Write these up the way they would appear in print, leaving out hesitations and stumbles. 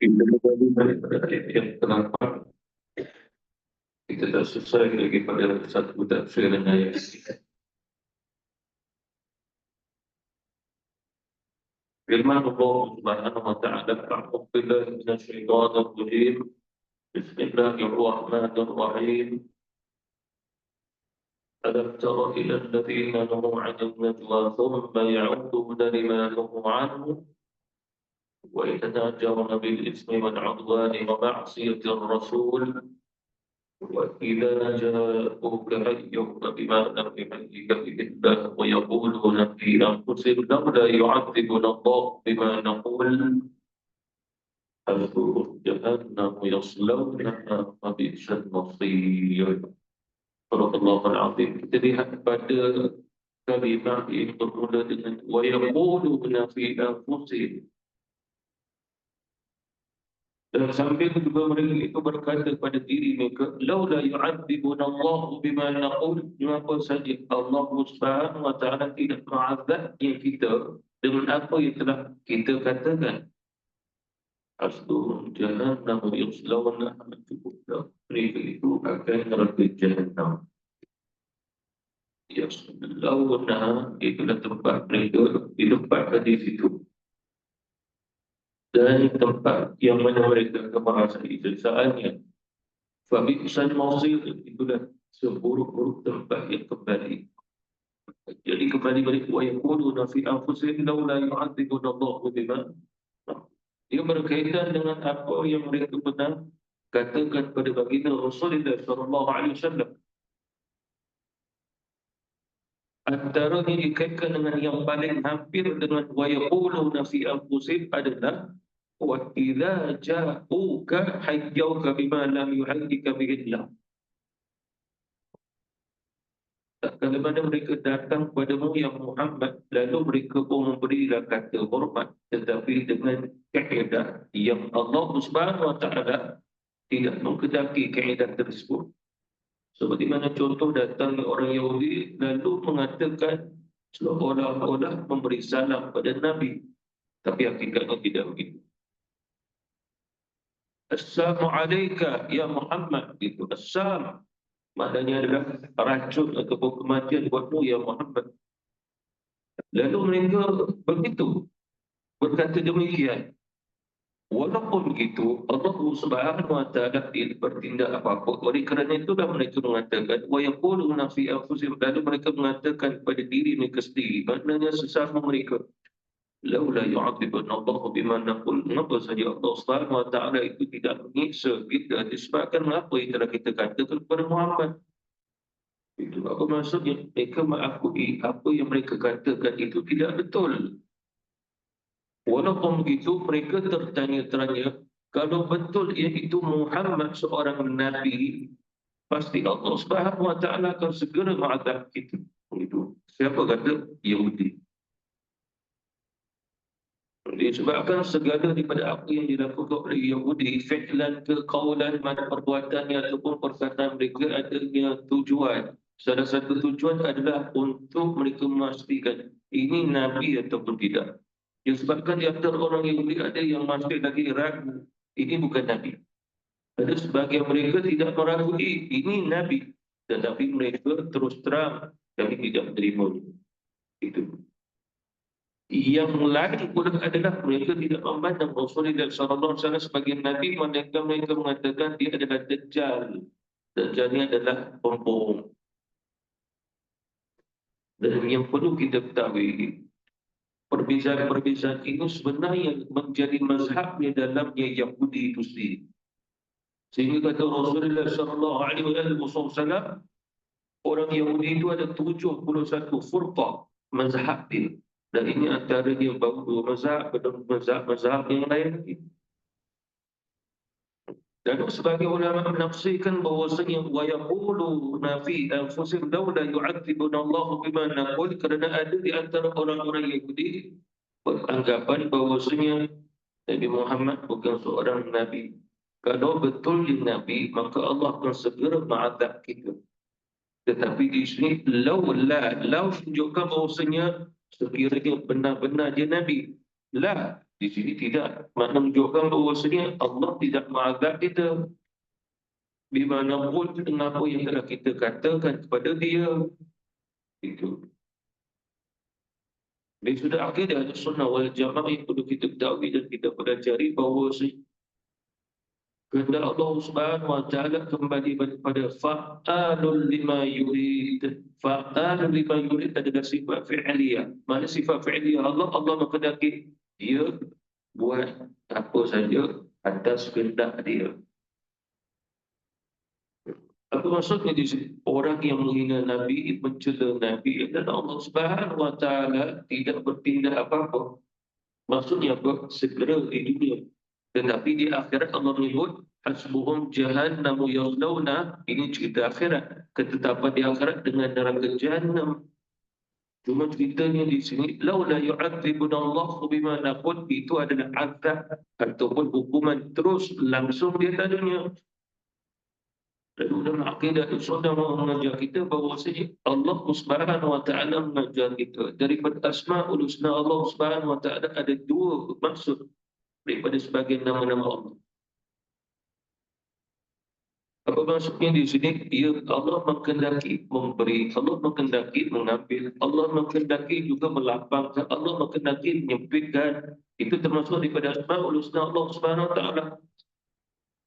Kita kembali daripada ayat yang ke-8. Kita dah selesai lagi pada satu tafsir ayat ini. Firman Allah Subhanahu wa ta'ala, "A'udzu billahi minasyaitonir rajim. Bismillahirrahmanirrahim. Alam tara ila alladziina nuhuu 'anil najwa thumma ya'uduna lima nuhuu 'anhu wa yatanajawna bil itsmi wal 'udwani wa ma'siyatir rasul." وإذا جاءوك حيوك بما لم يحيك به الله ويقولون في أنفسهم لولا يعذبنا الله بما نقول حسبهم جهنم يصلونها فبئس المصير. صدق الله العظيم. Kita lihat pada kalimah yang bermula dengan ويقولون في أنفسهم. Dan sambil juga mereka itu berkata pada diri mereka, laula yu'adzibuna Allah bima naqul, mengapa saja Allah Subhanahu wa ta'ala tidak mengazabnya kita dengan apa yang telah kita katakan. Hasbuhum jahannam yaslawnaha cukup. Mereka itu akan neraka jahannam. Yaslawnaha, itulah tempat mereka ditempatkan di situ. Dan tempat yang mana mereka akan merasai siksaannya. Fabi'sal masir, itulah seburuk-buruk tempat yang kembali. Jadi kembali balik wa yaquluna fi anfusihim laula yu'adzibuna Allahu bima. Ia berkaitan dengan apa yang mereka pernah katakan pada baginda Rasulullah sallallahu alaihi wasallam. Antaranya dikaitkan dengan yang paling hampir dengan wa yaquluna fi anfusihim adalah وَإِذَا جَاءُوكَ حَيَّوْكَ بِمَا لَمْ يُحَيِّكَ بِهِ اللَّهُ. Kalau mana mereka datang kepadamu yang Muhammad, lalu mereka pun memberilah kata hormat, tetapi dengan kaedah yang Allah Subhanahu wa ta'ala tidak mengkedaki kaedah tersebut. Seperti mana contoh datang orang Yahudi lalu mengatakan seolah-olah memberi salam pada Nabi, tapi hakikatnya tidak begitu. Assalamualaikum ya Muhammad, itu assalam maknanya adalah racun ataupun kematian buatmu ya Muhammad. Lalu mereka begitu berkata demikian. Walaupun begitu, Allah Subhanahu wa ta'ala tidak bertindak apa-apa. Oleh kerana itulah mereka mengatakan wa yaquluna fi anfusihim, lalu mereka mengatakan pada diri mereka sendiri, maknanya sesama mereka, laula yu'adzibuna Allah bima naqul, mengapa saja Allah Subhanahu wa ta'ala itu tidak menyiksa kita disebabkan apa yang telah kita katakan kepada Muhammad. Itu apa maksudnya? Mereka mengakui apa yang mereka katakan itu tidak betul. Walaupun begitu mereka tertanya-tanya, kalau betul iaitu Muhammad seorang nabi, pasti Allah Subhanahu wa ta'ala akan segera mengazab kita. Itu siapa kata? Yahudi. Disebabkan segala daripada apa yang dilakukan oleh Yahudi, fi'lan ke qawlan, mana perbuatannya ataupun perkataan mereka adanya tujuan. Salah satu tujuan adalah untuk mereka memastikan ini Nabi ataupun tidak. Disebabkan di antara orang Yahudi ada yang masih lagi ragu, ini bukan Nabi. Ada sebagian mereka tidak meragui ini Nabi, tetapi mereka terus terang kami tidak menerima itu. Yang lain pula adalah mereka tidak memandang Rasulullah SAW sebagai Nabi, mereka mengatakan dia adalah Dajjal. Dajjal ini adalah pembohong. Dan yang perlu kita ketahui, perbezaan-perbezaan ini sebenarnya menjadi mazhabnya dalamnya Yahudi itu sendiri. Sehingga kata Rasulullah SAW, orang Yahudi itu ada 71 furqah mazhab dia. Dan ini antara dia baru 2 mazhab dan mazhab yang lain lagi. Dan sebagai ulama menafsirkan bahawasanya wa yaquluna fi anfusihim laula yu'adzibuna Allah bima naqul, kerana ada di antara orang-orang Yahudi beranggapan bahawasanya Nabi Muhammad bukan seorang nabi. Kalau betul dia nabi, maka Allah akan segera mengazab kita. Tetapi di sini lau tunjukkan bahawasanya sekiranya benar-benar dia Nabi. Lah, Di sini tidak. Makna menunjukkan bahawasanya Allah tidak mengazab kita. Di mana pun apa yang telah kita katakan kepada dia. Itu. Dari sudah akidah sunnah wal jamaah yang perlu kita ketahui dan kita pelajari bahawa kehendak Allah Subhanahu wa taala kembali kepada fa'alul lima yurid. Fa'alul lima yurid adalah sifat fi'liyah. Mana sifat fi'liyah Allah menghendaki dia buat apa saja atas kehendak dia. Apa maksudnya di sini? Orang yang menghina Nabi, mencela Nabi, dan Allah Subhanahu wa taala tidak bertindak apa-apa. Maksudnya apa? Segera di dunia. Tetapi di akhirat Allah menyebut hasbuhum jahannamu yaslawna. Ini cerita akhirat. Ketetapan di akhirat dengan neraka jahannam. Cuma ceritanya di sini, laula yu'adzibuna Allah bima naqul, itu adalah azab ataupun hukuman terus langsung di atas dunia. Lalu dalam akidah sunnah mengajar kita bahawa Allah Subhanahu wa taala mengajar kita daripada asmaul husna Allah Subhanahu wa taala ada dua maksud daripada sebagian nama-nama Allah. Apa maksudnya di sini? Allah menghendaki memberi, Allah menghendaki mengambil, Allah menghendaki juga melapangkan, Allah menghendaki menyempitkan. Itu termasuk daripada asmaul husna Allah Subhanahu wa taala.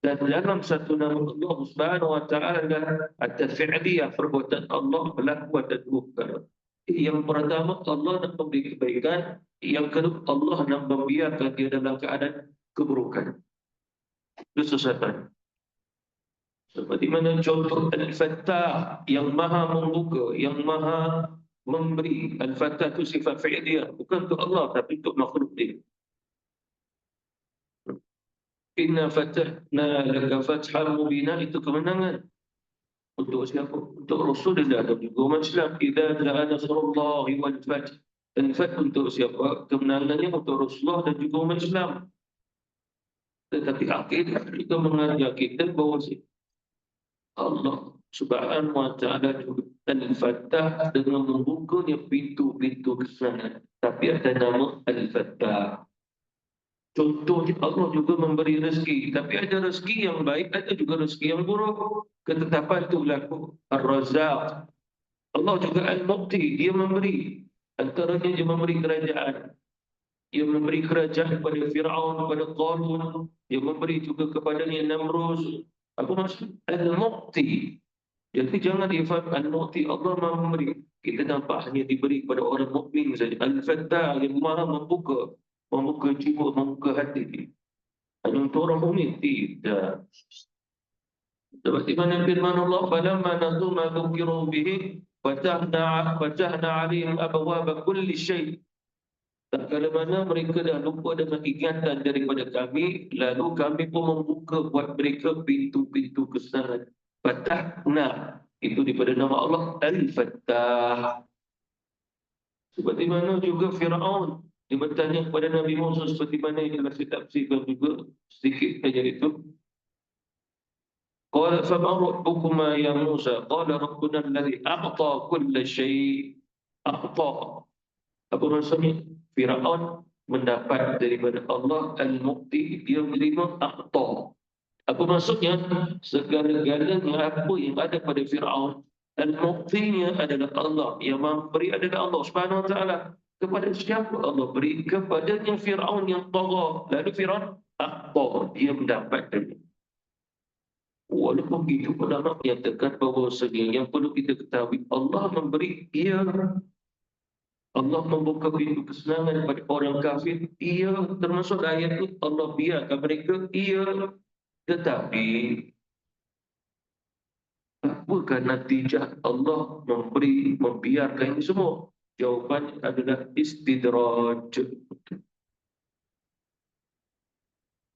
Dan dalam satu nama Allah Subhanahu wa taala ada fi'liyah, perbuatan Allah berlaku ada dua perkara. Yang pertama, Allah nak memberi kebaikan. Yang kedua, Allah nak membiarkan dia dalam keadaan keburukan, kesesatan. Seperti mana contoh Al-Fattah yang maha membuka, yang maha memberi. Al-Fattah itu sifat fi'liyah, bukan untuk Allah tapi untuk makhluk dia. Inna fatahna laka fathal mubina, itu kemenangan. Untuk siapa? Untuk Rasulullah dan juga umat Islam. Idza ja'a nasrullahi wal fath. Dan fath untuk siapa? Kemenangannya untuk Rasulullah dan juga umat Islam. Tetapi akidah juga mengajar kita bahawa Allah Subhanahu wa taala juga Al-Fattah dengan membukanya pintu-pintu kesenangan. Tapi ada nama Al-Fattah. Contohnya Allah juga memberi rezeki. Tapi ada rezeki yang baik, ada juga rezeki yang buruk. Ketetapan itu berlaku. Ar-Razzaq. Allah juga Al-Muqti. Dia memberi. Antaranya dia memberi kerajaan. Dia memberi kerajaan kepada Fir'aun, kepada Qarun. Dia memberi juga kepada Namrus. Apa maksud? Al-Muqti. Jadi jangan difaham Al-Muqti. Allah maha memberi. Kita nampak hanya diberi kepada orang mukmin saja. Al-Fattah yang maha membuka jiwa, membuka hati. Hanya untuk orang mukmin tidak. Seperti mana firman Allah, "Falamma nasu ma dzukiru bihi, fatahna 'alaihim abwaaba kulli syai'." Tak kala mana mereka dah lupa dengan ingatan daripada kami, lalu kami pun membuka buat mereka pintu-pintu kesenangan. Fatahna, itu daripada nama Allah Al-Fattah. Seperti mana juga Fir'aun, dia bertanya kepada Nabi Musa seperti mana yang telah saya tafsirkan juga sedikit saja itu. Qala fama rabbukuma ya Musa? Qala rabbuna alladhi a'ta kulla syai'. A'ta. Apa maksudnya? Fir'aun mendapat daripada Allah Al-Muqti, dia menerima a'ta. Apa maksudnya? Segala-galanya apa yang ada pada Fir'aun, Al-Muqtinya adalah Allah. Yang memberi adalah Allah Subhanahu wa taala. Kepada siapa Allah beri? Kepadanya Fir'aun yang tagha. Lalu Fir'aun dia mendapat dari. Walaupun begitu, ulama menyatakan bahawa yang perlu kita ketahui, Allah memberi, Allah membuka pintu kesenangan kepada orang kafir, termasuk ayat ini, Allah biarkan mereka, tetapi apakah natijah Allah membiarkan ini semua? Jawabannya adalah istidraj.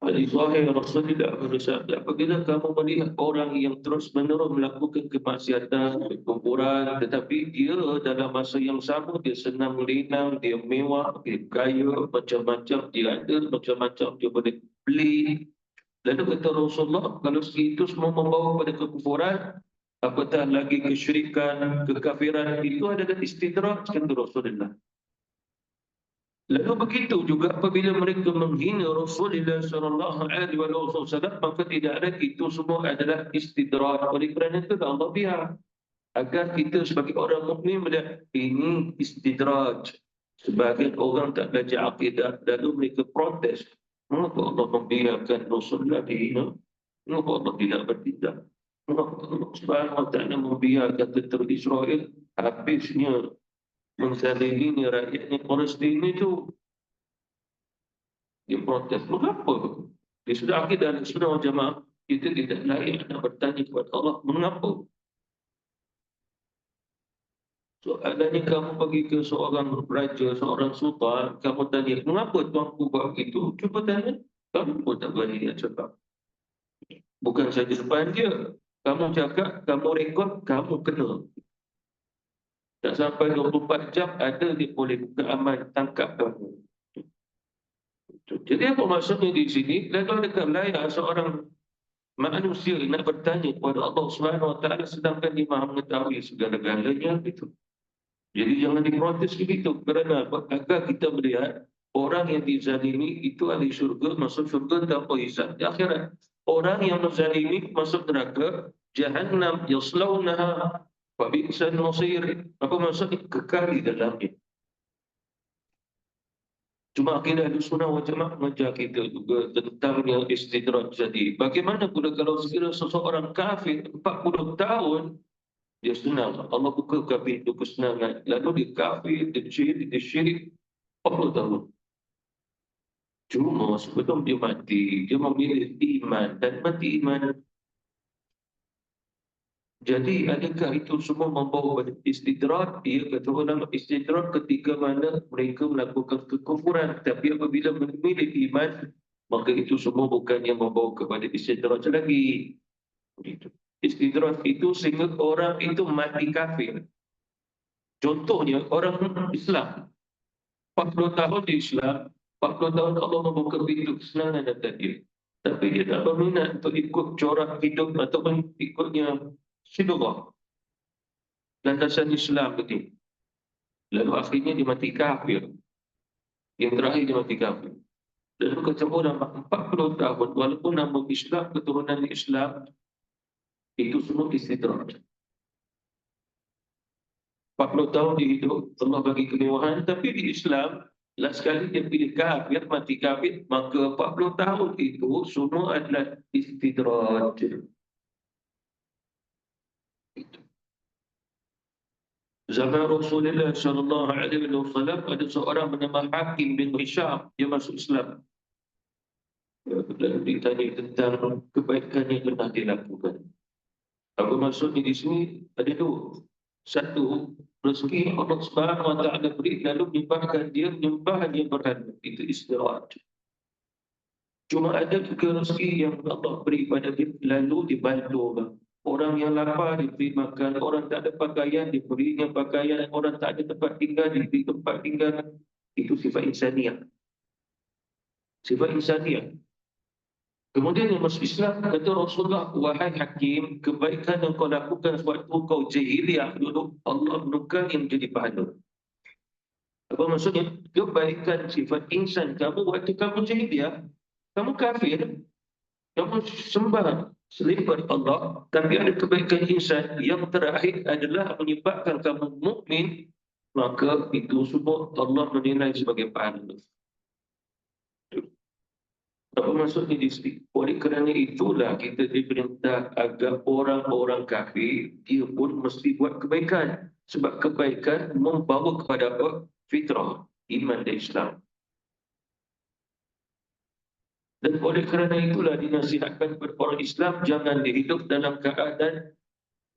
Hadis sahih Rasulullah bersabda, apabila kamu melihat orang yang terus-menerus melakukan kemaksiatan, kekufuran, tetapi dia dalam masa yang sama dia senang lenang, dia mewah, dia kaya, macam-macam dia ada, macam-macam dia boleh beli. Lalu kata Rasulullah, kalau itu semua membawa kepada kekufuran, apatah lagi kesyirikan, kekafiran, itu adalah istidraj, kata Rasulullah. Lalu begitu juga apabila mereka menghina Rasulullah sallallahu alaihi wasallam, maka tidak ada, itu semua adalah istidraj. Oleh kerana itu Allah biar agar kita sebagai orang mukmin melihat ini istidraj. Sebagian orang tak belajar akidah lalu mereka protes. Mengapa Allah membiarkan Rasulullah dihina? Mengapa Allah tidak bertindak? Mengapa Allah Subhanahu wa taala membiarkan tentera Israel habisnya menzalimi rakyatnya Palestin itu? Dia protes. Mengapa? Dia sudah akidah dan sudah jamaah, kita tidak layak nak bertanya kepada Allah mengapa. Soalannya kamu pergi ke seorang raja, seorang sultan, kamu tanya, mengapa tuanku buat begitu? Cuba tanya, kamu pun tak berani nak cakap. Bukan saja depan dia, kamu cakap, kamu rekod, kamu kena. Tak sampai 24 jam, ada dia boleh buka aman, tangkap kamu. Jadi apa maksudnya di sini? Lalu adakah layak seorang manusia nak bertanya kepada Allah Subhanahu Wa Taala sedangkan dia maha mengetahui segala-galanya itu? Jadi jangan diprotes begitu. Kerana apa? Agar kita melihat orang yang dizalimi itu ahli syurga, masuk syurga tanpa hisab di akhirat. Orang yang menzalimi masuk neraka, jahannam yaslaunaha wa bi'sal masir. Apa maksudnya? Kekal di dalamnya. Cuma akidah Ahlussunnah wal Jamaah mengajar kita juga tentang yang istidraj jadi. Bagaimana pula kalau sekiranya seseorang kafir 40 tahun, dia senang. Allah bukakan pintu kesenangan. Lalu dia kafir, dia syirik 40 tahun. Cuma sebelum dia mati, dia memilih iman dan mati iman. Jadi adakah itu semua membawa pada istidraj? Ia kata ulama istidraj ketika mana mereka melakukan kekufuran. Tapi apabila memilih iman, maka itu semua bukan yang membawa kepada istidraj lagi. Istidraj itu sehingga orang itu mati kafir. Contohnya orang Islam 40 tahun di Islam, 40 tahun Allah membuka pintu kesenangan atas dia. Tapi dia tak berminat untuk ikut corak hidup ataupun ikutnya syurga, landasan Islam itu. Lalu akhirnya dia mati kafir. Yang terakhir dia mati kafir. Lalu kata orang 40 tahun, walaupun nama Islam, keturunan Islam, itu semua istidraj. 40 tahun dia hidup, Allah bagi kemewahan, tapi di Islam, last sekali dia pilih kafir, mati kafir, maka 40 tahun itu semua adalah istidraj. Zaman Rasulullah sallallahu alaihi wasallam ada seorang bernama Hakim bin Hisham, dia masuk Islam. Lalu ditanya tentang kebaikan yang pernah dilakukan. Apa maksudnya di sini? Ada dua. Satu, rezeki Allah Subhanahu Wa Taala beri lalu menyembahkan dia, menyembah dia berhala. Itu istirahat. Cuma ada juga rezeki yang Allah beri pada dia lalu dibantu orang. Orang yang lapar diberi makan, orang tak ada pakaian diberinya pakaian, orang tak ada tempat tinggal diberi tempat tinggal. Itu sifat insaniah. Sifat insaniah. Kemudian yang masuk Islam kata Rasulullah, wahai Hakim, kebaikan yang kau lakukan sewaktu kau jahiliah dulu, Allah menukar yang menjadi pahala. Apa maksudnya? Kebaikan sifat insan kamu waktu kamu jahiliah, kamu kafir, kamu sembah selain Allah, tapi ada kebaikan insan yang terakhir adalah menyebabkan kamu mukmin, maka itu semua Allah menilai sebagai pahala. Apa maksudnya di sini? Oleh kerana itulah kita diperintah agar orang-orang kafir dia pun mesti buat kebaikan. Sebab kebaikan membawa kepada apa? Fitrah, iman dan Islam. Dan oleh kerana itulah dinasihatkan kepada orang Islam jangan dihidup dalam keadaan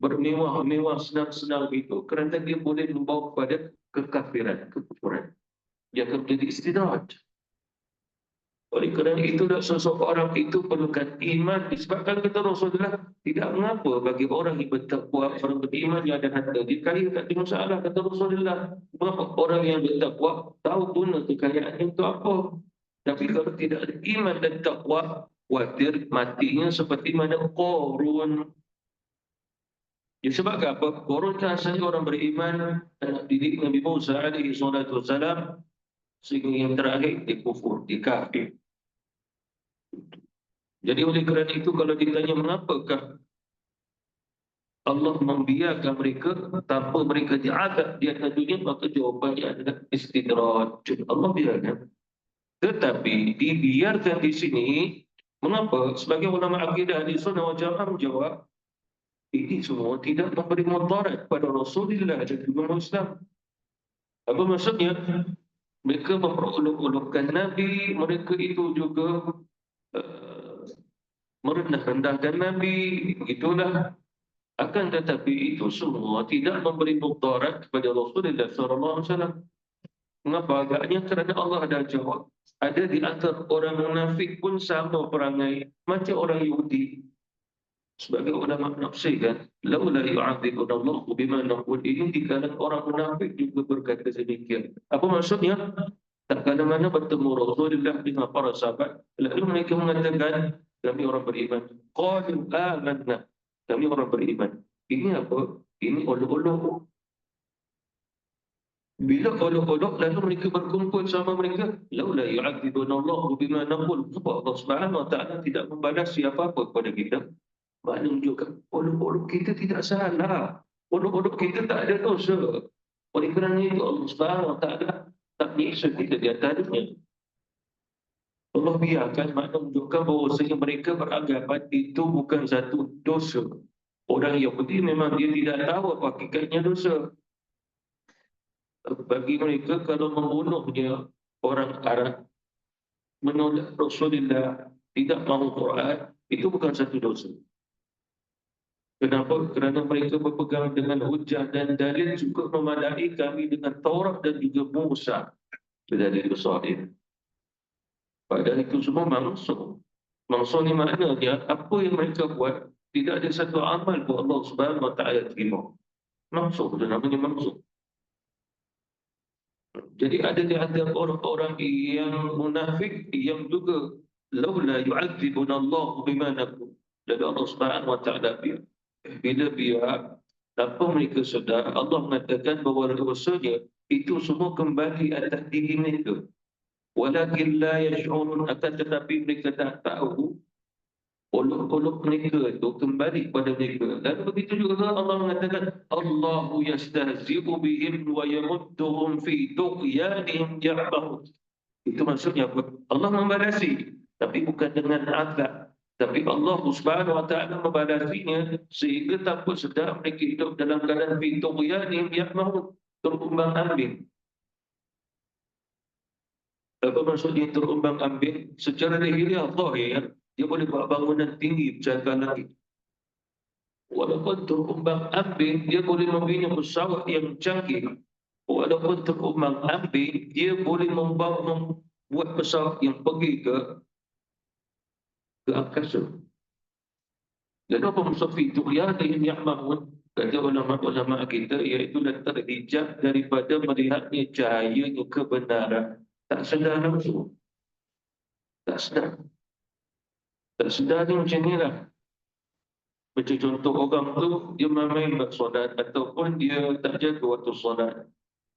bermewah-mewah, senang-senang itu kerana dia boleh membawa kepada kekafiran, kekufuran. Dia akan menjadi istidraj. Oleh kerana itulah seseorang itu perlukan iman. Disebabkan kata Rasulullah, tidak mengapa bagi orang yang bertakwa, orang beriman yang ada harta. Dia kaya tak ada masalah, kata Rasulullah. Mengapa orang yang bertakwa tahu guna kekayaannya untuk apa? Tapi kalau tidak ada iman dan takwa, khawatir matinya seperti mana Qarun. Ya, sebab apa? Qarun kan asalnya orang beriman, anak didik Nabi Musa alaihi salatu wassalam. Sehingga yang terakhir dia kufur, dia kafir. Jadi oleh kerana itu kalau ditanya mengapakah Allah membiarkan mereka tanpa mereka diazab di atas dunia, maka jawapannya adalah istidraj. Allah biarkan. Tetapi dibiarkan di sini, mengapa? Sebagai ulama akidah di sunnah wal jamaah menjawab, ini semua tidak memberi mudarat pada Rasulullah dan juga Islam. Apa maksudnya? Mereka memperolok-olokkan Nabi, mereka itu juga uh, merendah-rendahkan Nabi, itulah. Akan tetapi itu semua tidak memberi mudarat kepada Rasulullah SAW. Mengapa? Agaknya kerana Allah dah jawab. Ada di antara orang munafik pun sama perangai macam orang Yahudi. Sebagai ulama menafsirkan, laula yu'adzibuna Allah bima naqul, ini di kalangan orang munafik juga berkata demikian. Apa maksudnya? Tak mana-mana bertemu Rasulullah dengan para sahabat, lalu mereka mengatakan, kami orang beriman. Qalu amanna, kami orang beriman. Ini apa? Ini olok-olok. Bila olok-olok lalu mereka berkumpul sama mereka, laula yu'adzibuna Allah bima naqul. Sebab Allah Subhanahu wa taala tidak membalas siapa-apa kepada kita. Maknanya menunjukkan olok-olok kita tidak salah. Olok-olok kita tak ada dosa. Oleh kerana itu Allah Subhanahu wa taala tak menyiksa kita di atasnya. Allah biarkan makna menunjukkan bahawasanya mereka beranggapan itu bukan satu dosa. Orang Yahudi memang dia tidak tahu apa hakikatnya dosa. Bagi mereka kalau membunuhnya orang Arab, menolak Rasulullah, tidak mahu Quran, itu bukan satu dosa. Kenapa? Kerana mereka berpegang dengan hujah dan dalil cukup memadai kami dengan Taurat dan juga Musa. Dalil besar ini. Padahal itu semua mangsung. Mangsung ni maknanya apa yang mereka buat tidak ada satu amal pun Allah Subhanahu wa taala terima. Mangsung, itu namanya mangsung. Jadi ada di antara orang-orang yang munafik yang juga laula yu'adzibuna Allah bima naqul. Jadi Allah Subhanahu wa taala bila biar tanpa mereka sedar, Allah mengatakan bahawa dosanya itu semua kembali atas diri mereka. Walakin la yash'urun, akan tetapi mereka tak tahu olok-olok mereka itu kembali kepada mereka. Dan begitu juga Allah mengatakan Allahu yastahzi'u bihim wa yamudduhum fi tughyanihim ya'mahun. Itu maksudnya apa? Allah membalasi, tapi bukan dengan azab. Tapi Allah Subhanahu wa taala membalasinya sehingga tanpa sedar mereka hidup dalam keadaan fi tughyanihim ya'mahun, terumbang-ambing. Apa maksudnya terumbang-ambing? Secara lahiriah zahir, dia boleh buat bangunan tinggi bercakap lagi. Walaupun terumbang-ambing, dia boleh membina pesawat yang canggih. Walaupun terumbang-ambing, dia boleh membuat pesawat yang pergi ke angkasa. Dan apa maksud itu? Ya, yang mahmud, kata ulama-ulama kita, iaitu terhijab daripada melihatnya cahayanya kebenaran. Tak sedar langsung. Tak sedar. Tak sedar ni macam ni lah. Macam contoh orang tu, dia main-main bersolat ataupun dia tak jaga waktu solat.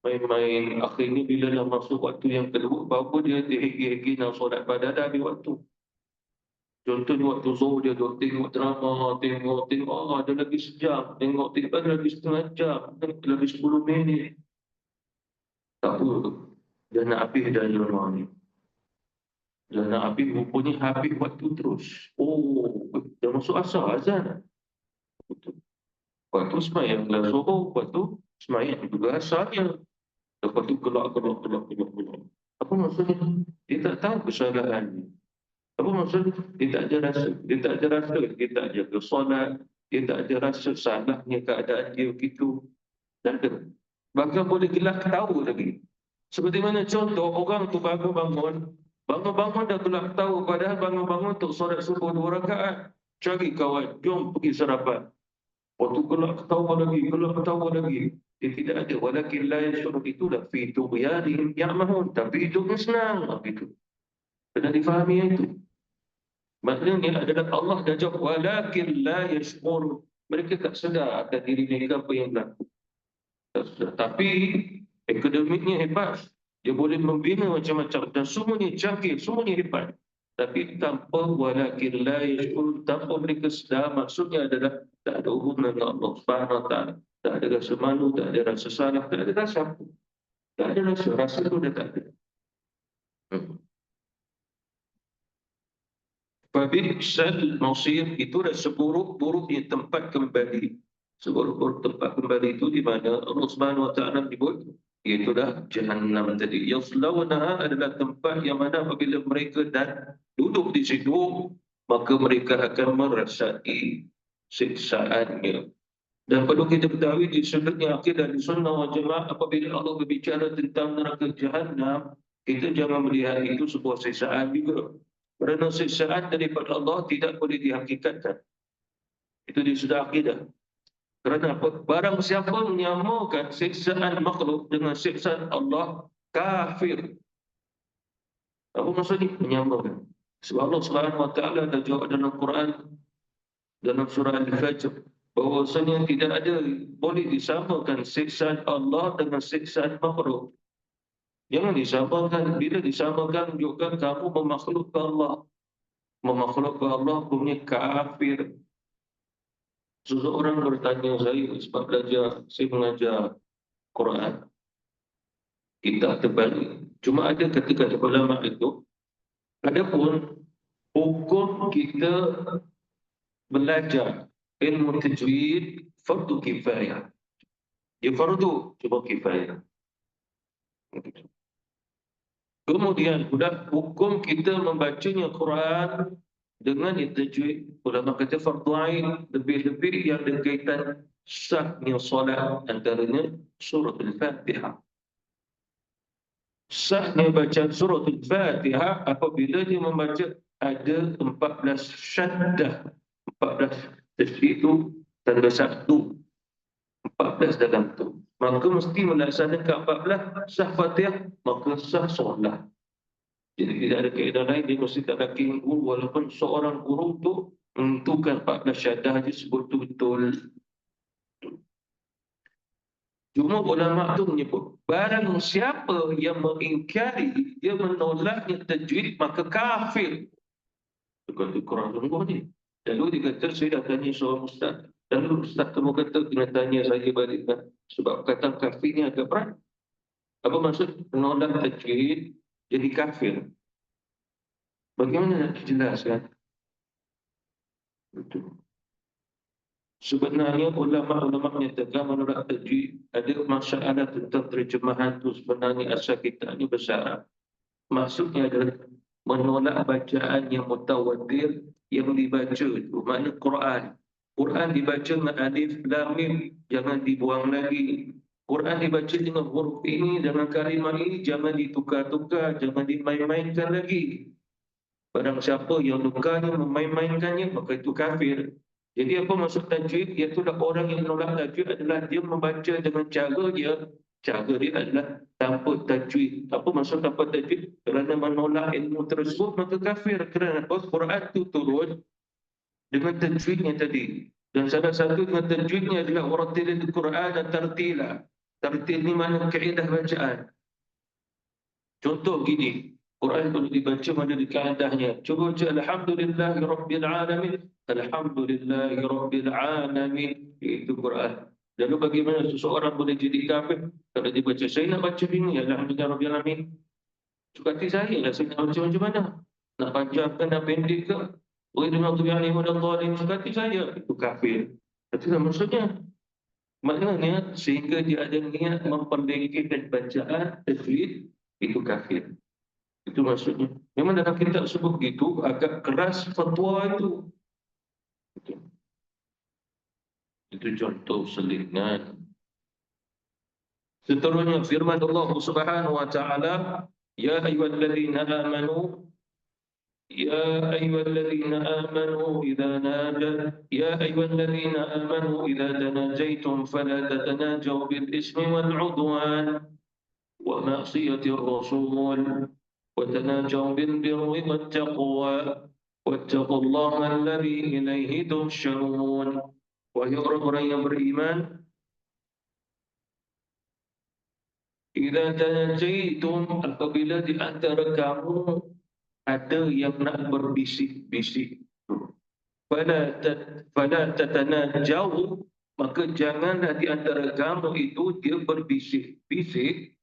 Main-main, akhirnya bila dah masuk waktu yang kedua, baru dia hegi-hegi nak solat pada dah di waktu. Contohnya waktu zuhur dia duduk tengok drama, tengok, ada lagi sejam, tengok ada lagi setengah jam, lagi 10 minit. Tak apa, dia nak habis dah drama ni. Dia nak habis, rupanya habis waktu terus. Oh, dah masuk asar, azan. Lepas tu semayang lah subuh, lepas tu semayang juga asarnya. Lepas tu gelak. Apa maksudnya? Dia tak tahu kesalahannya. Apa maksudnya? Dia tak ada rasa. Dia tak ada solat. Dia tak ada rasa salahnya keadaan dia begitu. Tak ada. Bahkan boleh gelak tahu lagi. Seperti mana contoh, orang tu bangun-bangun dah gelak tahu, padahal bangun-bangun untuk solat subuh 2 rakaat. Cari kawan, jom pergi sarapan. Waktu gelak ketawa lagi. Dia tidak ada. Walakin la yashuruk, itulah fi tughyanihim ya'mahun. Tapi hidupnya senang. Itu. Kena difahami itu. Maknanya adalah Allah dah jawab. Walakin la yashuruk. Mereka tak sedar akan diri mereka apa yang berlaku. Tak sedar. Tapi akademiknya hebat. Dia boleh membina macam-macam dan semuanya canggih, semuanya hebat. Tapi tanpa walakin la yashkurun, tanpa mereka sedar, maksudnya adalah tak ada hubungan dengan Allah Subhanahu Wa Taala. Tak ada rasa malu, tak ada rasa salah, tak ada rasa apa. Tak ada rasa, rasa tu dah tak ada. Hmm. Fabi'sal masir, itu dah seburuk-buruknya tempat kembali. Seburuk-buruk tempat kembali itu di mana Allah Subhanahu Wa Taala menyebut, iaitu dah Jahannam tadi. Yaslawnaha adalah tempat yang mana apabila mereka dan duduk di situ, maka mereka akan merasai siksaannya. Dan perlu kita ketahui di sudutnya akidah di sunnah wal jamaah, apabila Allah berbicara tentang neraka Jahannam, kita jangan melihat itu sebuah siksaan juga. Kerana siksaan daripada Allah tidak boleh dihakikatkan. Itu di sudah akidah. Kerana apa? Barang siapa menyamakan siksaan makhluk dengan siksaan Allah, kafir. Apa maksudnya? Menyamakan. Sebab Allah Subhanahu Wa Taala dah jawab dalam Quran, dalam surah Al-Fajr, bahawasanya tidak ada boleh disamakan siksaan Allah dengan siksaan makhluk. Jangan disamakan. Bila disamakan, menunjukkan kamu memakhlukkan Allah. Memakhlukkan Allah punya kafir. Seseorang bertanya saya sebab saya mengajar Quran. Kita terbalik. Cuma ada kata-kata ulama itu, adapun hukum kita belajar ilmu tajwid fardu kifayah. Dia fardu, cuma kifayah. Kemudian sudah hukum kita membacanya Quran dengan tajwid, ulama kata fardu ain, lebih-lebih yang berkaitan sahnya solat, antaranya surah Al-Fatihah. Sahnya bacaan surah Al-Fatihah apabila dia membaca ada 14 syaddah. 14 tajwid itu tanda satu, 14 dalam tu. Maka mesti melaksanakan 14 sah Fatihah, maka sah solat. Jadi tidak ada kaedah lain, dia mesti tak ada guru, walaupun seorang guru tu menentukan 14 syaddah je sebetul-betul. Cuma ulama tu menyebut, barang siapa yang mengingkari, dia menolaknya tajwid, maka kafir. Itu Quran sungguh ni. Lalu dia kata, saya dah tanya seorang ustaz. Lalu ustaz tu kata, kena tanya saya balik. Sebab kata kafir ni agak berat. Apa maksud menolak tajwid jadi kafir? Bagaimana nak dijelaskan? Betul. Sebenarnya ulama-ulama menyatakan menolak tajwid ada masalah tentang terjemahan tu, sebenarnya asal kitabnya besar. Maksudnya adalah menolak bacaan yang mutawatir yang dibaca itu, makna Quran. Quran dibaca dengan alif lam mim, jangan dibuang lagi. Quran dibaca dengan huruf ini, dengan kalimah ini, jangan ditukar-tukar, jangan dimain-mainkan lagi. Barang siapa yang tukarnya, memain-mainkannya, maka itu kafir. Jadi apa maksud tajwid? Iaitulah orang yang menolak tajwid adalah dia membaca dengan cara dia adalah tanpa tajwid. Apa maksud tanpa tajwid? Kerana menolak ilmu tersebut, maka kafir. Kerana apa? Quran itu turun dengan tajwidnya tadi. Dan salah satu dengan tajwidnya adalah warattilil Quran dan tartila. Tartil ni mana kaedah bacaan. Contoh gini, Quran kalau dibaca mana di kaedahnya. Cuba baca Alhamdulillahi Rabbil Alamin. Alhamdulillahi Rabbil Alamin. Itu Quran. Lalu bagaimana seseorang boleh jadi kafir kalau dibaca? Saya nak baca ini, Alhamdulillahi Rabbil Alamin. Suka hati saya lah, saya nak baca macam mana? Nak panjangkan, nak pendek ke? Dengan tu yang lima dan zalim, suka hati saya. Itu kafir. Itu maksudnya. Maknanya sehingga dia ada niat memperlengketkan bacaan tajwid, itu kafir. Itu maksudnya. Memang dalam kitab sebut begitu, agak keras fatwa itu. Itu contoh selingan. Seterusnya firman Allah Subhanahu wa taala, ya ayyuhalladzina amanu يا أيها الذين آمنوا إذا تناجيتم فلا تتناجوا بالإثم والعدوان ومعصية الرسول وتناجوا بالبر والتقوى واتقوا الله الذي إليه تحشرون. Wahai orang-orang yang beriman, Idza tanajaitum, apabila di antara kamu ada yang nak berbisik-bisik, pada tatanajau, maka janganlah di antara kamu itu dia berbisik-bisik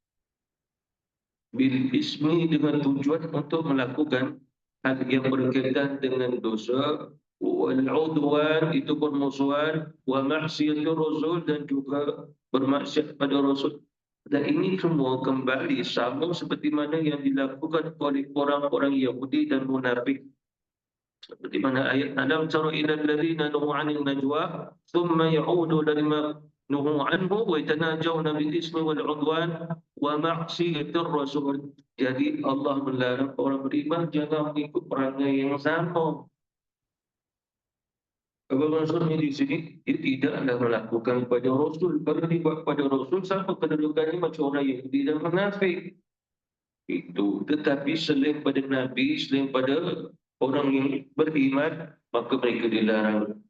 bil ismi, dengan tujuan untuk melakukan hal yang berkaitan dengan dosa, wal udwan, itu permusuhan, wa maksiatur rasul, dan juga bermaksiat pada rasul. Dan ini semua kembali sama seperti mana yang dilakukan oleh orang-orang Yahudi dan munafik. Seperti mana ayat Alam tara ila alladhina nuhu 'anil najwa thumma ya'udu lima nuhu anhu wa yatanajawna bil ismi wal 'udwan wa ma'siyatir rasul. Jadi Allah melarang orang beriman jangan mengikut perangai yang sama. Apa maksudnya di sini? Dia tidaklah melakukan pada Rasul. Kalau dibuat pada Rasul, sama kedudukannya macam orang Yahudi dan munafik. Itu. Tetapi selain pada Nabi, selain pada orang yang beriman, maka mereka dilarang.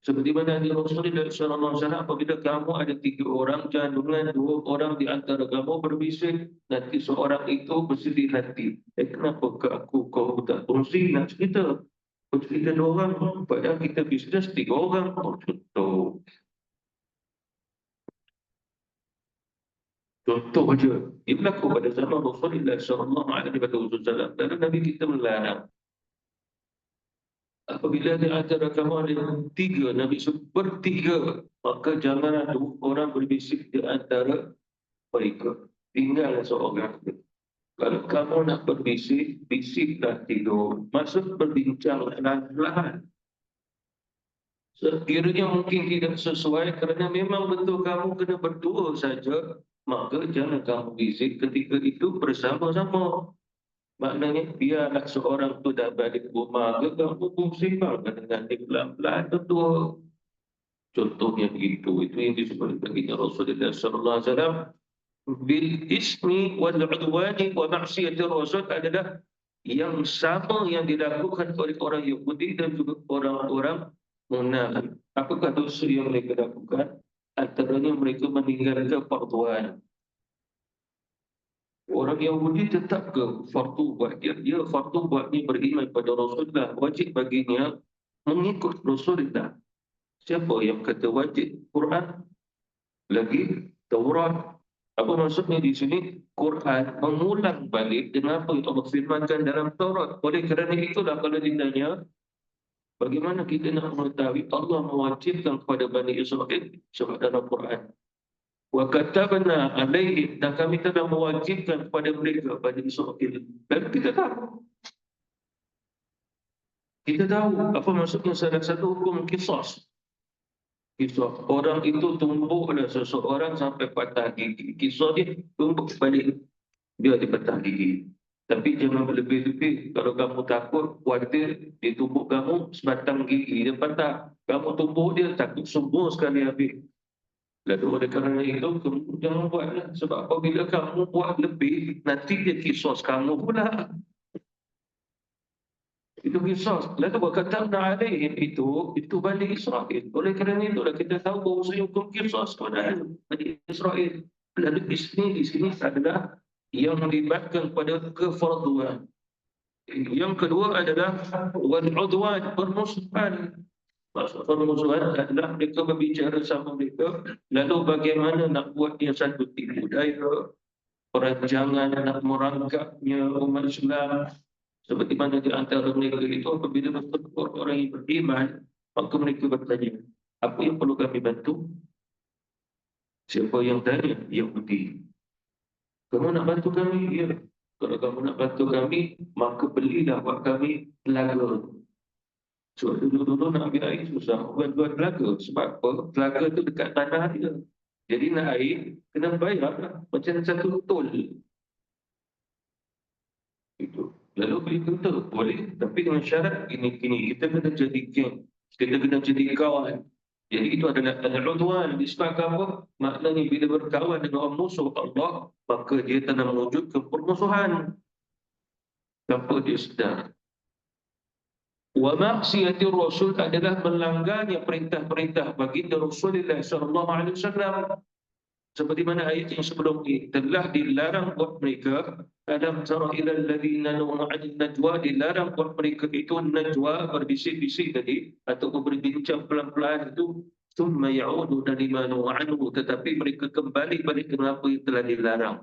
Seperti mana di Rasulullah SAW, apabila kamu ada 3 orang, jangan dengan 2 orang di antara kamu berbisik, nanti seorang itu bersedih hati. Kenapa ke aku kau tak kongsi nak cerita? Kau cerita 2 orang, padahal kita bisnes 3 orang. Contoh. Contoh saja. Ia berlaku pada zaman Rasulullah SAW. Dan Nabi kita melarang. Apabila di antara kamu ada 3, Nabi sebut bertiga, maka janganlah 2 orang berbisik di antara mereka. Tinggal seorang. Kalau kamu nak berbisik, bisiklah tidur. Maksud berbincang perlahan-lahan. Sekiranya mungkin tidak sesuai kerana memang betul kamu kena berdua saja, maka jangan kamu bisik ketika itu bersama-sama. Maknanya biarlah seorang tu dah balik rumah, ke kamu bersembangkan dengan dia pelan-pelan berdua. Contohnya begitu. Itu yang disebut baginda Rasulullah SAW. Bil ismi wal udwani wa maksiatir rasul adalah yang sama yang dilakukan oleh orang Yahudi dan juga orang-orang munafik. Apakah dosa yang mereka lakukan? Antaranya mereka meninggalkan farduan. Orang Yahudi tetap ke fardu buat dia. Dia fardu buat dia beriman pada Rasulullah. Wajib baginya mengikut Rasulullah. Siapa yang kata wajib? Quran. Lagi Taurat. Apa maksudnya di sini? Quran mengulang balik dengan apa yang Allah firmankan dalam Taurat. Oleh kerana itulah kalau ditanya, bagaimana kita nak mengetahui Allah mewajibkan kepada Bani Israel sebab dalam Quran. Wa katabna alaihim, dan kami telah mewajibkan kepada mereka, Bani Israel. Dan kita tahu. Kita tahu apa maksudnya salah satu hukum qisas. Kisah orang itu tumbuk pada seseorang sampai patah gigi. Kisah dia tumbuk balik, dia dipatah gigi. Tapi jangan berlebih-lebih. Kalau kamu takut, khawatir dia tumbuk kamu, sebatang gigi dia patah. Kamu tumbuk dia, takut semua sekali habis. Lalu oleh kerana itu, kamu jangan buatlah. Sebab apabila kamu buat lebih, nanti dia kisos kamu pula. Itu kisah. Lalu berkata alaihim itu Bani Israel. Oleh kerana itulah kita tahu bahawa saya hukum kisah kepada Bani Israel. Lalu di sini adalah yang melibatkan pada kefarduan. Yang kedua adalah wal-udwan, permusuhan. Maksud permusuhan adalah mereka berbicara sama mereka, lalu bagaimana nak buat dia satu tipu daya, perancangan nak merangkapnya umat Islam. Seperti mana di antara mereka itu apabila bertemu orang yang beriman, maka mereka bertanya, apa yang perlu kami bantu? Siapa yang tanya? Yahudi. Kamu nak bantu kami? Ya. Kalau kamu nak bantu kami, maka belilah buat kami telaga. So dulu-dulu nak ambil air susah, buat telaga. Sebab apa? Telaga itu dekat tanah dia. Jadi nak air, kena bayar lah. Macam satu tol. Itu. Lalu beli kata, boleh. Tapi dengan syarat ini, kita kena jadi geng. Kita kena jadi kawan. Jadi itu adalah al-udwan. Disebabkan apa? Maknanya bila berkawan dengan orang musuh Allah, maka dia telah mewujudkan permusuhan. Tanpa dia sedar. Wa maksiatir rasul adalah melanggarnya perintah-perintah baginda Rasulullah SAW. Seperti mana ayat yang sebelum ini telah dilarang buat mereka, alam tara ila alladhina nuhu 'anil najwa, dilarang buat mereka itu najwa, berbisik-bisik tadi atau berbincang pelan-pelan itu, thumma ya'udu lima nuhu anhu, tetapi mereka kembali balik dengan apa yang telah dilarang.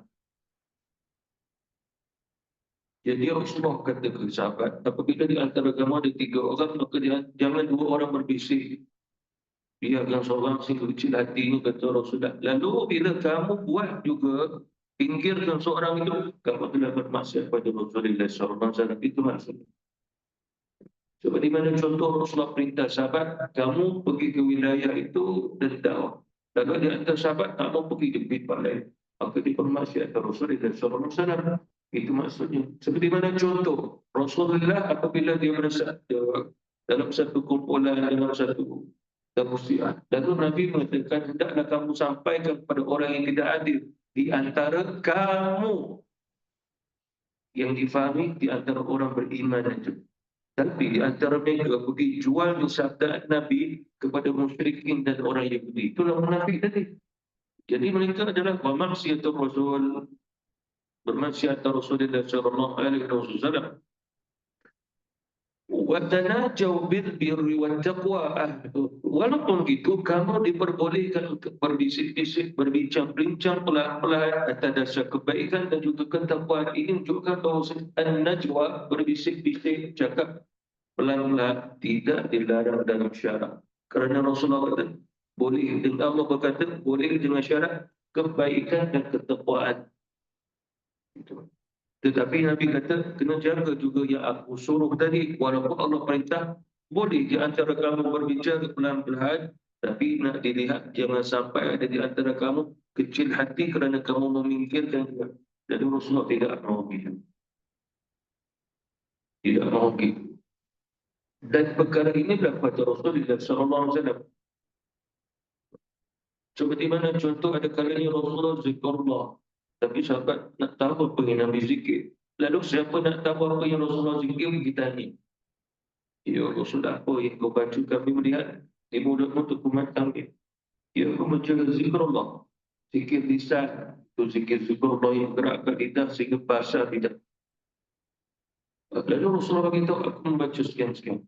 Jadi Rasulullah kata ke sahabat, apabila di antara kamu ada 3 orang, maka jangan 2 orang berbisik. Biarkan seorang si kecil hati ini, kata Rasulullah. Lalu bila kamu buat juga, pinggirkan seorang itu, kamu telah bermaksiat pada Rasulullah SAW. Itu maksudnya. Seperti mana contoh Rasulullah perintah sahabat, kamu pergi ke wilayah itu dan dakwah. Lalu di antara sahabat, kamu pergi ke tempat lain. Maka dipermaksiatkan Rasulullah SAW. Itu maksudnya. Seperti mana contoh Rasulullah apabila dia merasa dalam satu kumpulan, dalam satu kemusiaan. Lalu Nabi mengatakan, hendaklah kamu sampaikan kepada orang yang tidak adil di antara kamu, yang difahami di antara orang beriman itu. Tapi di antara mereka pergi jual sabda Nabi kepada musyrikin dan orang Yahudi. Itulah munafik tadi. Jadi mereka adalah bermaksiatul Rasul, bermaksiatul Rasulullah sallallahu alaihi wasallam. Watanajau bil birri wat taqwa. Walaupun gitu, kamu diperbolehkan untuk berbisik-bisik, berbincang-bincang pelan-pelan atas dasar kebaikan dan juga ketakwaan. Ini menunjukkan bahawa an-najwa, berbisik-bisik, cakap pelan-pelan, tidak dilarang dalam syarak. Kerana Rasulullah kata, boleh, dan Allah berkata, boleh dengan syarat kebaikan dan ketakwaan. Itu. Tetapi Nabi kata, kena jaga juga yang aku suruh tadi. Walaupun Allah perintah, boleh di antara kamu berbicara pelan-pelan, tapi nak dilihat jangan sampai ada di antara kamu kecil hati kerana kamu memikirkan dia. Jadi Rasulullah tidak mahu begitu. Tidak mahu begitu. Dan perkara ini berkata Rasulullah SAW. Seperti mana contoh ada kalanya Rasulullah zikrullah. Tapi sahabat nak tahu apa yang Nabi zikir. Lalu siapa nak tahu apa yang Rasulullah zikir, kita tanya. Ya Rasulullah, apa yang kau baca, kami melihat di mulutmu tu kumat kami. Ya, kau baca zikrullah. Zikir lisan. Itu zikir zikrullah yang gerakkan lidah sehingga bahasa lidah. Lalu Rasulullah beritahu, aku membaca sekian-sekian.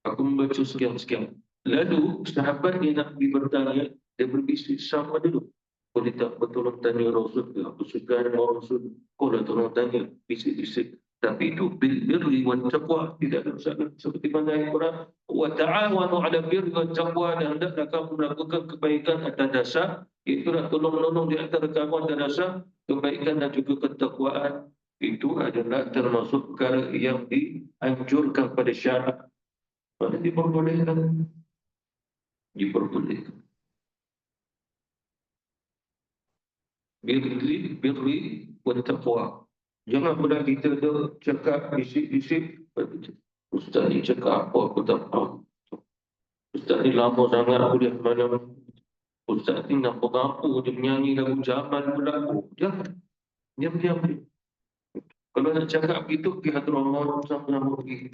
Aku membaca sekian-sekian. Lalu sahabat yang nak pergi bertanya, dia berbisik sama dulu. Boleh tak bertolong tanya Rasul? Aku suka dengan Rasul. Kau dah tolong tanya, bisik-bisik. Tapi itu bil birri wal taqwa, tidak ada masalah. Seperti mana ayat Quran, wa ta'awanu 'ala birri wal taqwa, dan hendaklah kamu melakukan kebaikan atas dasar, itulah tolong-menolong di antara kamu atas dasar kebaikan dan juga ketakwaan. Itu adalah termasuk perkara yang dianjurkan pada syarak. Pada diperbolehkan. Diperbolehkan. Birri wa taqwa. Jangan pula kita tu cakap bisik-bisik. Ustaz ni cakap apa aku tak faham. Ustaz ni lama sangat aku dah mana. Ustaz ni nak apa dia menyanyi lagu zaman pula. Jangan. Diam-diam. Kalau nak cakap begitu, pergi Hadramaut sama-sama pergi.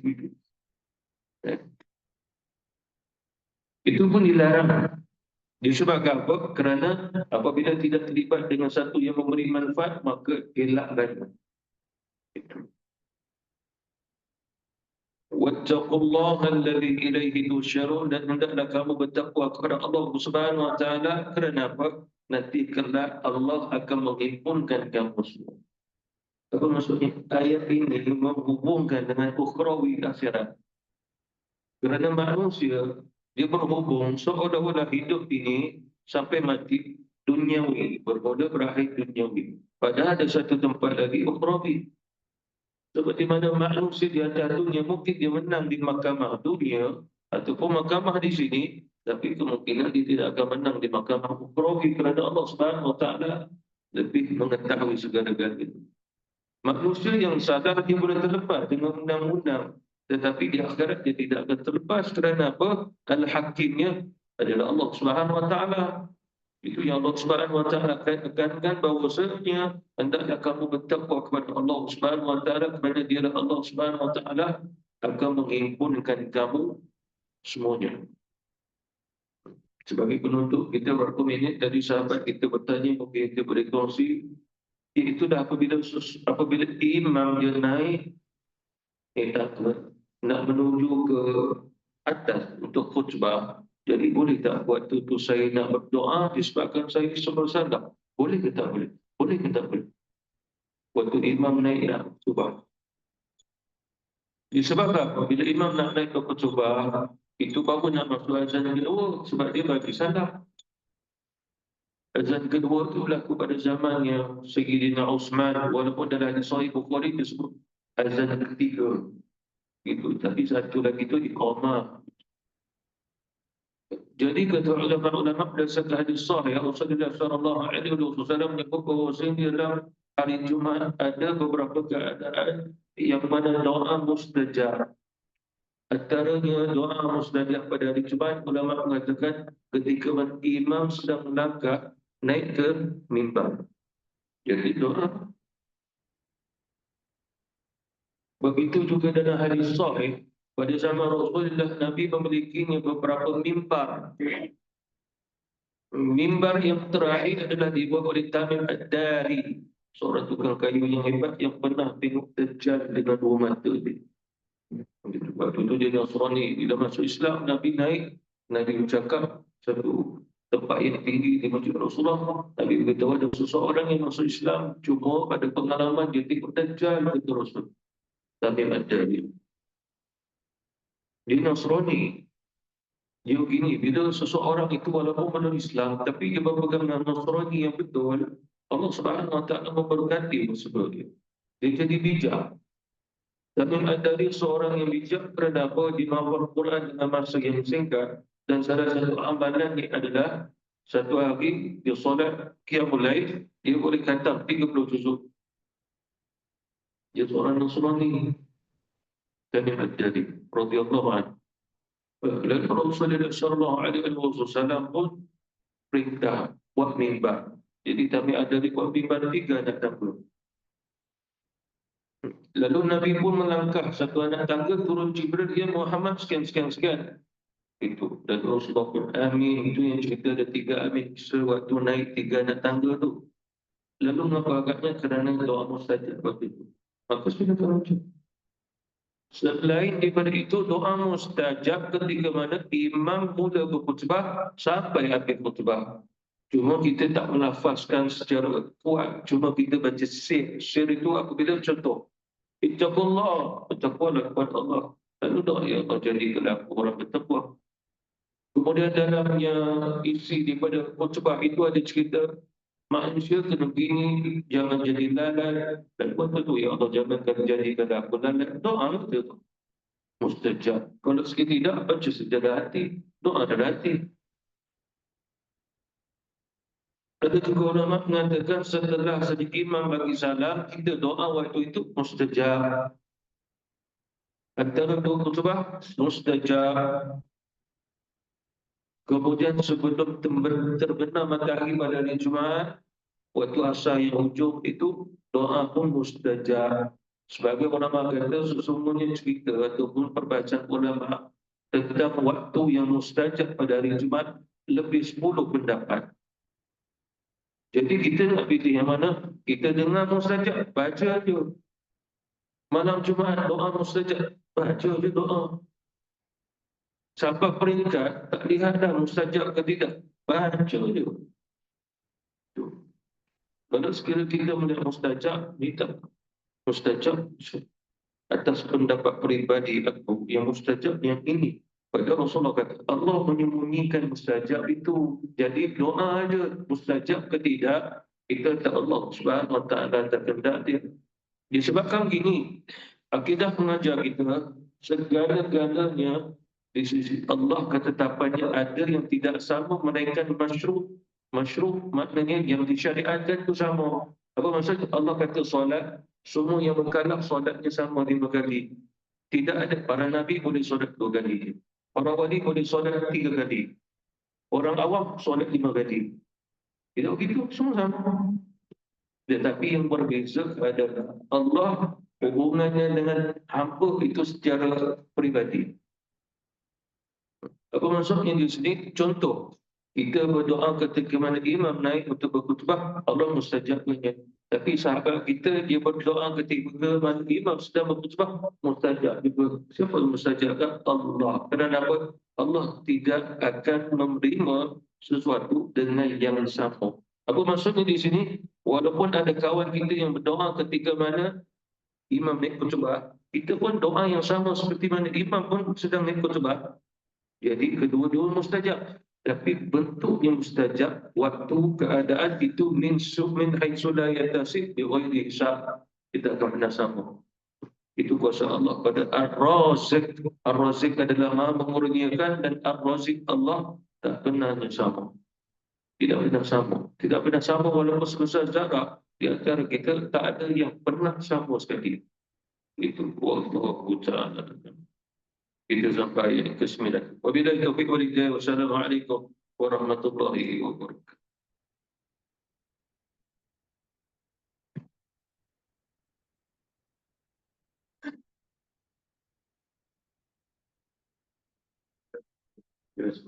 Itu pun dilarang. Disebabkan apa? Kerana apabila tidak terlibat dengan satu yang memberi manfaat, maka elakkan. Wattaqullaha alladhi ilaihi tusyarun, dan hendaklah kamu bertakwa kepada Allah Subhanahu wa taala. Kerana apa? Nanti kelak Allah akan menghimpunkan kamu semua. Apa maksudnya? Ayat ini menghubungkan dengan ukhrawi akhirat. Kerana manusia dia berhubung seolah-olah hidup ini sampai mati duniawi, bermula berakhir duniawi. Padahal ada satu tempat lagi ukhrawi. Seperti mana manusia di atas dunia mungkin dia menang di mahkamah dunia ataupun mahkamah di sini, tapi kemungkinan dia tidak akan menang di mahkamah ukhrawi kerana Allah Subhanahu wa taala lebih mengetahui segala-galanya. Manusia yang sadar dia boleh terlepas dengan undang-undang, tetapi di akhirat dia tidak akan terlepas kerana apa? Al-Hakimnya adalah Allah Subhanahu wa taala. Itu yang Allah Subhanahu wa taala tekankan bahawasanya hendaklah kamu bertakwa kepada Allah Subhanahu wa taala, kerana dialah Allah Subhanahu wa taala akan menghimpunkan kamu semuanya. Sebagai penutup, kita berapa minit tadi sahabat kita bertanya, mungkin kita boleh kongsi. Iaitu dah apabila imam dia naik nak menuju ke atas untuk khutbah. Jadi boleh tak waktu itu saya nak berdoa disebabkan saya bersalah? Boleh ke tak boleh? Boleh ke tak boleh? Waktu imam naik nak khutbah. Disebabkan bila imam nak naik ke khutbah, itu baru nak masuk azan kedua sebab dia bagi salah. Azan kedua itu berlaku pada zaman yang Sayyidina Uthman, walaupun dalam Sahih Bukhari disebut azan ketiga. Itu, tapi satu lagi itu iqamah. Jadi kata ulama-ulama berdasarkan hadis sahih Rasulullah sallallahu alaihi wasallam menyebut bahawa dalam hari Jumaat ada beberapa keadaan yang mana doa mustajab. Antaranya doa mustajab pada hari Jumaat, ulama mengatakan ketika imam sedang melangkah naik ke mimbar. Jadi doa. Begitu juga dalam hadis sahih pada zaman Rasulullah, Nabi memilikinya beberapa mimbar. Mimbar yang terakhir adalah dibuat oleh Tamim Ad-Dari, seorang tukang kayu yang hebat yang pernah tengok Dajjal dengan dua mata dia. Waktu itu dia Nasrani. Bila masuk Islam, Nabi naik, Nabi bercakap satu tempat yang tinggi di Masjid Rasulullah. Nabi beritahu ada seseorang yang masuk Islam, cuma pada pengalaman dia tengok Dajjal, kata Rasul. Tamim Ad-Dari. Dia Nasrani. Dia begini, bila seseorang itu walaupun belum Islam, tapi dia berpegang dengan Nasrani yang betul, Allah Subhanahu Wa Taala memberkati tersebut dia. Dia jadi bijak. Dan ada dia seorang yang bijak kerana apa? Dia menghafal Quran dengan masa yang singkat. Dan salah satu amalannya adalah satu hari dia solat Qiyamul Lail, dia boleh khatam 30 juzuk. Dia seorang Nasrani. Dan ada dia radhiyallahu anhu. Lalu Rasulullah sallallahu alaihi wasallam pun perintah buat mimbar. Jadi kami ada di buat mimbar 3 anak tangga. Lalu Nabi pun melangkah satu anak tangga, turun Jibril, dia Muhammad sekian. Itu. Dan Rasulullah pun amin. Itu yang cerita ada 3 amin. Sewaktu naik 3 anak tangga tu. Lalu mengapa agaknya? Kerana doa mustajab waktu itu. Maka sudah terlanjur. Selain daripada itu, doa mustajab ketika mana imam mula berkhutbah sampai akhir khutbah. Cuma kita tak melafazkan secara kuat. Cuma kita baca sir. Sir itu apabila contoh. Ittaqullah. Bertakwalah kepada Allah. Lalu doa, ya Allah jadikanlah aku orang bertakwa. Kemudian dalamnya isi daripada khutbah itu ada cerita manusia kena begini, jangan jadi lalai. Dan buat itu, ya Allah jangankan jadikanlah aku lalai. Doa itu mustajab. Kalau sekali tidak, baca sejadah hati. Doa dalam hati. Ada juga ulama mengatakan setelah sedikit imam bagi salam, kita doa waktu itu mustajab. Antara dua khutbah, mustajab. Kemudian sebelum terbenam matahari pada hari Jumaat, waktu asar yang hujung itu, doa pun mustajab. Sebagai ulama kata, sesungguhnya cerita ataupun perbacaan ulama tentang waktu yang mustajab pada hari Jumaat lebih 10 pendapat. Jadi kita nak pilih yang mana? Kita dengar mustajab, baca je. Malam Jumaat doa mustajab, baca je doa. Sampai peringkat, tak lihat dah mustajab ke tidak, baca je. Kalau sekiranya kita melihat mustajab, kita mustajab atas pendapat peribadi aku yang mustajab yang ini. Padahal Rasulullah kata, Allah menyembunyikan mustajab itu. Jadi doa aja, mustajab ke tidak, kita tak Allah Subhanahu Wa Taala tak kendak dia. Disebabkan gini, akidah mengajar kita, segala-galanya di sisi Allah ketetapannya ada yang tidak sama melainkan masyru'. Masyru' maknanya yang disyariatkan itu sama. Apa maksud? Allah kata solat, semua yang mukallaf solatnya sama 5 kali. Tidak ada, para nabi boleh solat 2 kali. Para wali boleh solat 3 kali. Orang awam solat 5 kali. Tidak begitu, semua sama. Tetapi yang berbeza adalah Allah hubungannya dengan hamba itu secara peribadi. Apa maksudnya di sini? Contoh, Kita berdoa ketika mana imam naik untuk berkhutbah, Allah mustajabnya. Tapi sahabat kita, dia berdoa ketika mana imam sedang berkhutbah, mustajab juga. Siapa yang mustajabkan? Allah. Kenapa? Allah tidak akan menerima sesuatu dengan yang sama. Apa maksudnya di sini? Walaupun ada kawan kita yang berdoa ketika mana imam naik khutbah, kita pun doa yang sama seperti mana imam pun sedang naik khutbah. Jadi kedua-dua mustajab. Tapi bentuknya mustajab, waktu keadaan itu min haitsu la yatasib bi ghairi hisab. Kita akan pernah sama. Itu kuasa Allah pada Ar-Razik. Ar-Razik adalah Maha mengurniakan dan Ar-Razik Allah tak pernah sama. Tidak pernah sama. Tidak pernah sama walaupun sebesar zarah. Di antara kita tak ada yang pernah sama sekali. Itu wallahu ta'ala. Kita sampai yang ke-9. Wabillahi taufiq wal hidayah. Wassalamualaikum warahmatullahi wabarakatuh. Yes.